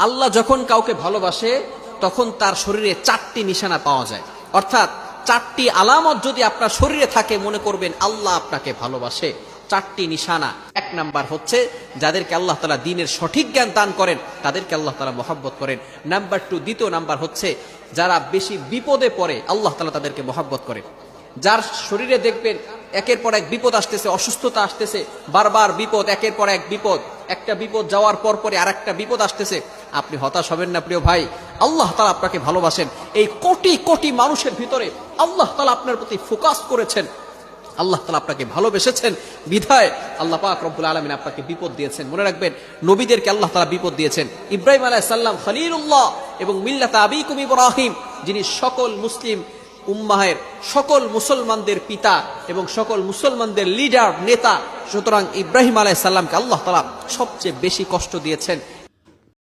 আল্লাহ যখন কাউকে ভালোবাসে তখন তার শরীরে 4টি নিশানা পাওয়া যায়, অর্থাৎ 4টি আলামত যদি আপনার শরীরে থাকে মনে করবেন আল্লাহ আপনাকে ভালোবাসে। 4টি নিশানা। 1 নাম্বার হচ্ছে যাদেরকে আল্লাহ তাআলা দ্বীনের সঠিক জ্ঞান দান করেন তাদেরকে আল্লাহ তাআলা মহব্বত করেন। নাম্বার 2, দ্বিতীয় নাম্বার হচ্ছে যারা বেশি বিপদে পড়ে আল্লাহ তাআলা তাদেরকে মহব্বত করেন। যার শরীরে দেখবেন একের পর এক বিপদ আসতেছে, অসুস্থতা আসতেছে, বারবার বিপদ, একের পর এক বিপদ, একটা বিপদ যাওয়ার পর পরে আরেকটা বিপদ আসতেছে, আপনি হতাশ হবেন না প্রিয় ভাই। আল্লাহ তাআলা আপনাকে ভালোবাসেন। এই কোটি কোটি মানুষের ভিতরে আল্লাহ তাআলা আপনার প্রতি ফোকাস করেছেন, আল্লাহ তাআলা আপনাকে ভালোবেসেছেন বিধায় আল্লাহ পাক রব্বুল আলামিন আপনাকে বিপদ দিয়েছেন। মনে রাখবেন নবীদেরকে আল্লাহ তাআলা বিপদ দিয়েছেন। ইব্রাহিম আলাইহিস সালাম খলিলুল্লাহ এবং মিল্লাতা আবিকুম ইব্রাহিম, যিনি সকল মুসলিম উম্মাহের সকল মুসলমানদের পিতা এবং সকল মুসলমানদের লিডার নেতা, সুতরাং ইব্রাহিম আলাইহিস সালামকে আল্লাহ তাআলা সবচেয়ে বেশি কষ্ট দিয়েছেন।